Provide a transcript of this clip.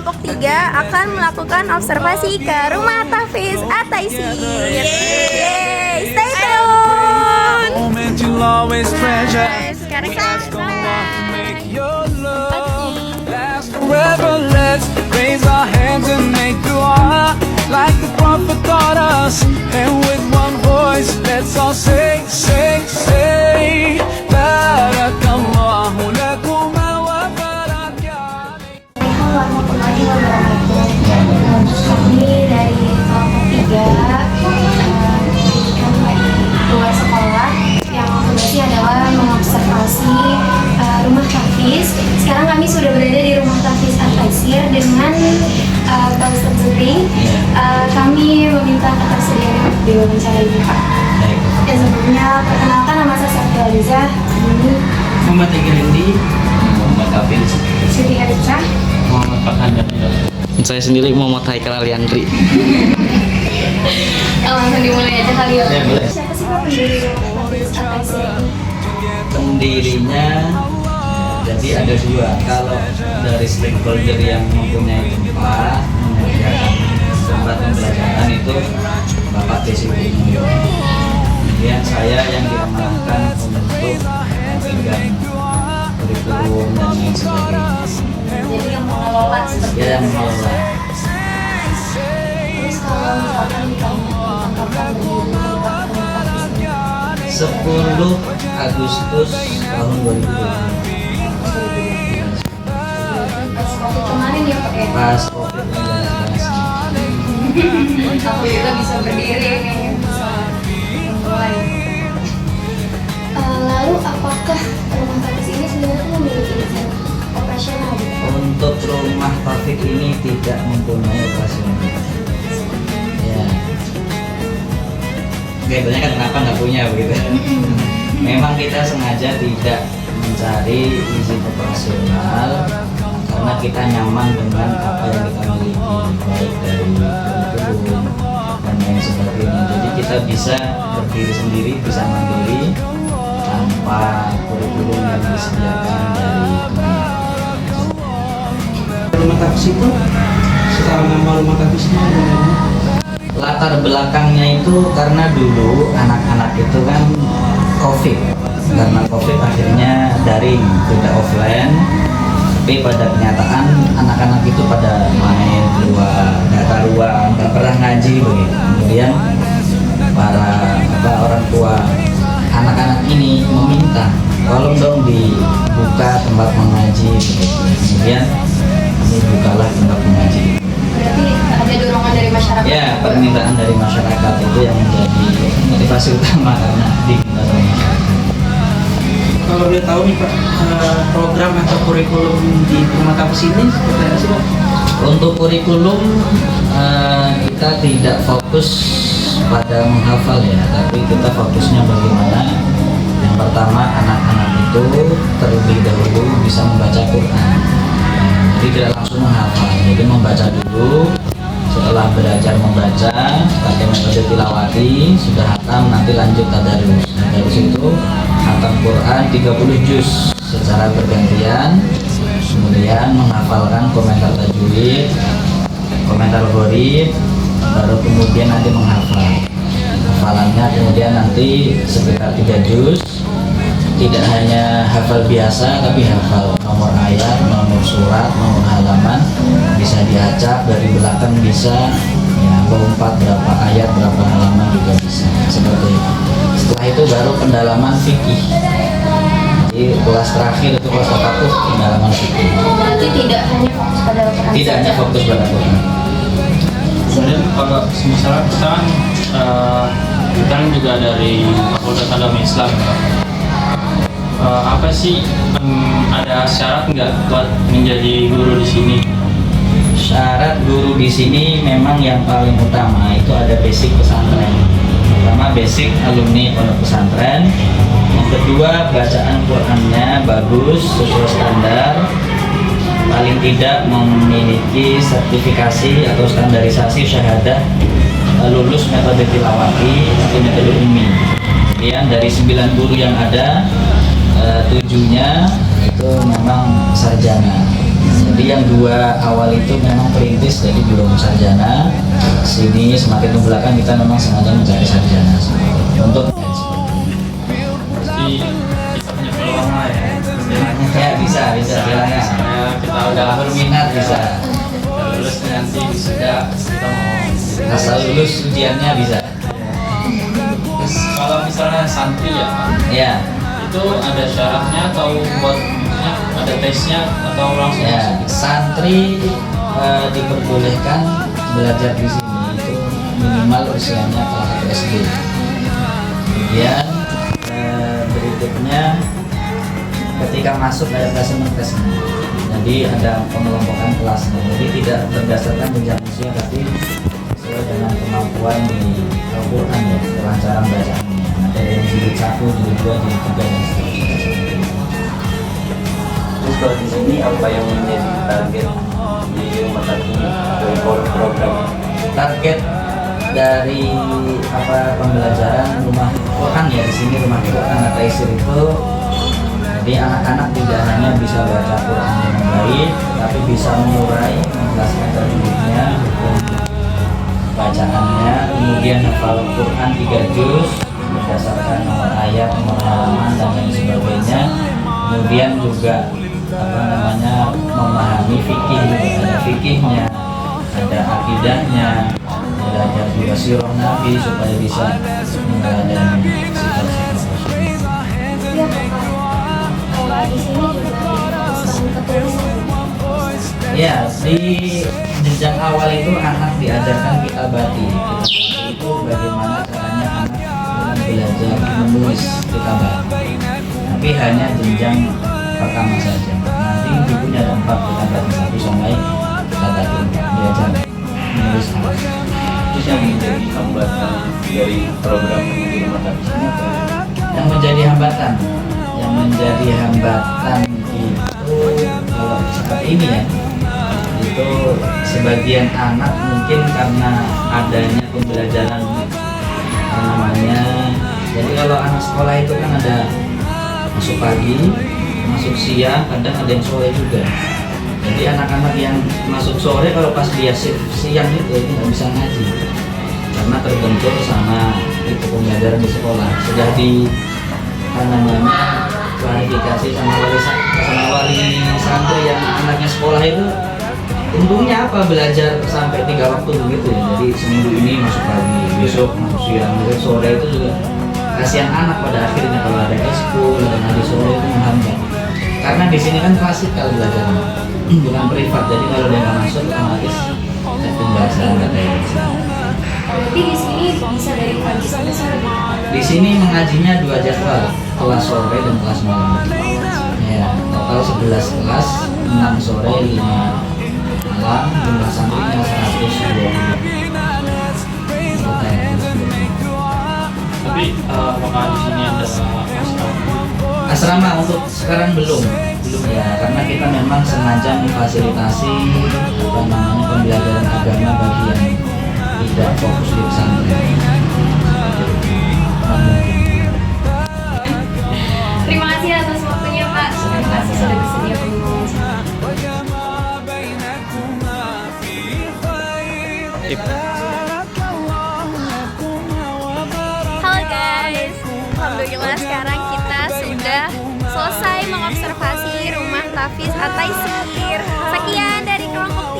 kelompok 3 akan melakukan observasi ke rumah Tahfiz At-Taisir. Yeay, stay tune. Moment you'll always treasure. Sekarang kita Make your love last forever. Let's raise our hands and make dua like the prophet taught us. And with one voice, let's all say, say, say, Barakallahu lakuma wa barakatuh. Warahmatullahi wabarakatuh. Kami dari kelompok 3 kami luar sekolah yang tugasnya adalah mengobservasi rumah Tahfiz. Sekarang kami sudah berada di rumah Tahfiz At-Taisir dengan Pak Ustadz Zubri. Kami meminta ketersediaan untuk diwawancara Pak. Dan sebelumnya perkenalkan nama saya Safia Aliza. Ini Muhammad Egilindi, Muhammad Hafiz, Siti Arifah. Muhammad Fakhan. Saya sendiri Muhammad Haikal Aliandri. Langsung dimulai aja kali ya. Ya, boleh. Siapa sih Pak pendiri rumah Tahfiz At-Taisir ini? Pendirinya jadi ada dua. Kalau dari stakeholder yang mempunyai tempat menyediakan tempat pembelajaran itu Bapak Desi Bumi. Kemudian saya yang diamanahkan untuk memegang kurikulum dan lain sebagainya. Jadi yang mengelola seperti Ya, yang mengelola. Terus kalau misalkan ditangkapkan dari rumah Tahfiz ini, 10 Agustus tahun 2020 pas COVID kemarin ya Pak ya? pas COVID-19. Alhamdulillah bisa berdiri nih, bisa mulai. Lalu apakah rumah Tahfiz ini sebenarnya memiliki izin operasional gitu? Untuk rumah Taufik ini tidak mempunyai operasional. Ya. Kayaknya kan kenapa nggak punya begitu? Memang kita sengaja tidak mencari izin operasional karena kita nyaman dengan apa yang kita miliki, baik dari kurikulum dan lain sebagainya. Jadi kita bisa berdiri sendiri, bisa mandiri tanpa kurikulum yang disediakan dari Kementerian. Rumah Tahfiz itu sekarang nama rumah Tahfiznya Latar belakangnya itu karena dulu anak-anak itu kan COVID, karena COVID akhirnya daring, tidak offline. Tapi pada kenyataan anak-anak itu pada main keluar, nggak ruang, nggak pernah ngaji begitu. Kemudian orang tua anak-anak ini meminta, tolong dong dibuka tempat mengaji begitu. Kemudian kami bukalah tempat mengaji. Berarti ada dorongan dari masyarakat? Ya, permintaan dari masyarakat itu yang menjadi motivasi utama karena diminta sama masyarakat. kalau boleh tahu nih Pak, program atau kurikulum di rumah Tahfiz ini seperti apa sih Pak? Untuk kurikulum kita tidak fokus pada menghafal ya, tapi kita fokusnya bagaimana yang pertama anak-anak itu terlebih dahulu bisa membaca Quran. Jadi tidak langsung menghafal, jadi membaca dulu. Setelah belajar membaca pakai metode tilawati, sudah hatam nanti lanjut tadarus. Tadarus itu hatam Quran 30 juz secara bergantian, kemudian menghafalkan komentar tajwid, komentar gharib, baru kemudian nanti menghafal. Hafalannya kemudian nanti sekitar 3 juz. Tidak hanya hafal biasa, tapi hafal nomor ayat, nomor surat, nomor halaman, bisa diacak dari belakang, bisa ya lompat berapa ayat, berapa halaman juga bisa, seperti itu. Setelah itu baru pendalaman fikih. Jadi kelas terakhir itu kelas tafakuh, pendalaman fikih. Berarti tidak hanya fokus pada Al-Quran Tidak saja. hanya fokus pada Quran. Kemudian kalau misalnya kita kan juga dari Fakultas Agama Islam, apa sih ada syarat nggak buat menjadi guru di sini? Syarat guru di sini memang yang paling utama itu ada basic pesantren. Pertama basic alumni pondok pesantren. Yang kedua bacaan Qurannya bagus sesuai standar. Paling tidak memiliki sertifikasi atau standarisasi syahadah lulus metode tilawati atau metode ummi. Kemudian dari 9 guru yang ada 7-nya itu memang sarjana. Jadi yang dua awal itu memang perintis, jadi belum sarjana. Sini semakin ke belakang kita memang sengaja mencari sarjana untuk Jadi kita punya peluang lah ya. ya bisa bilangnya. Kita udah Berminat bisa, lulus nanti wisuda kita mau. asal lulus ujiannya bisa. Terus kalau misalnya santri ya Pak, Ya, itu ada syaratnya atau buat ada tesnya atau langsung ya masuk? santri diperbolehkan belajar di sini itu minimal usianya kelas 1 SD. Kemudian berikutnya ketika masuk ada placement test. Jadi ada pengelompokan kelasnya. Jadi tidak berdasarkan jenjang usia tapi sesuai dengan kemampuan di Al-Quran ya, kelancaran bacaannya. Ada yang jilid 1, jilid 2, jilid 3 dan seterusnya. Terus kalau di sini apa yang menjadi target di rumah tangga dari program? Target dari pembelajaran rumah Quran ya, di sini rumah Quran At-Taisir itu, jadi anak-anak tidak hanya bisa baca Quran dengan baik, tapi bisa mengurai, menjelaskan tajwidnya, hukum bacaannya, kemudian hafal Quran 3 juz berdasarkan nomor ayat, nomor halaman dan lain sebagainya. Kemudian juga memahami fikih, ada fikihnya, ada akidahnya, belajar juga sirah Nabi supaya bisa meneladani sifat-sifat Rasul. Iya Pak. Di sini juga difokuskan ketulisan. Ya, di jenjang awal itu anak diajarkan kitabati. Kitabati itu bagaimana caranya anak belajar menulis kitabati. Tapi hanya jenjang pertama saja. Nanti bukunya ada 4, kitabati 1 sampai kitabati 4. Diajar menulis anak. Terus yang menjadi hambatan dari program di rumah tangga sini apa? Yang menjadi hambatan itu kalau saat ini ya, itu sebagian anak mungkin karena adanya pembelajaran jadi kalau anak sekolah itu kan ada masuk pagi, masuk siang, kadang ada yang sore juga. Jadi anak-anak yang masuk sore kalau pas dia shift siang itu nggak bisa ngaji karena terbentur sama itu pembelajaran di sekolah. Sudah di klarifikasi sama wali santri yang anaknya sekolah itu, untungnya apa belajar sampai 3 waktu begitu ya. Jadi seminggu ini masuk pagi, besok masuk siang, besok sore itu juga kasihan anak pada akhirnya kalau ada eskul dan ada sore itu menghambat. Karena di sini kan klasikal belajar, bukan privat. Jadi kalau dia nggak masuk otomatis setting bahasa nggak kayak gitu. Berarti di sini bisa dari pagi sampai sore. Di sini mengajinya 2 jadwal, kelas sore dan kelas malam. Ya, total 11 kelas, 6 sore, 5 malam, jumlah santrinya 120. Tapi apakah di sini ada Asrama untuk sekarang belum ya, karena kita memang sengaja memfasilitasi pembelajaran agama bagi yang tidak fokus di pesantren. Terima kasih atas waktunya Pak. Terima kasih sudah bersedia berbicara. Halo guys, alhamdulillah sekarang kita sudah selesai mengobservasi rumah Tafiz At-Taisir. Sekian dari kelompok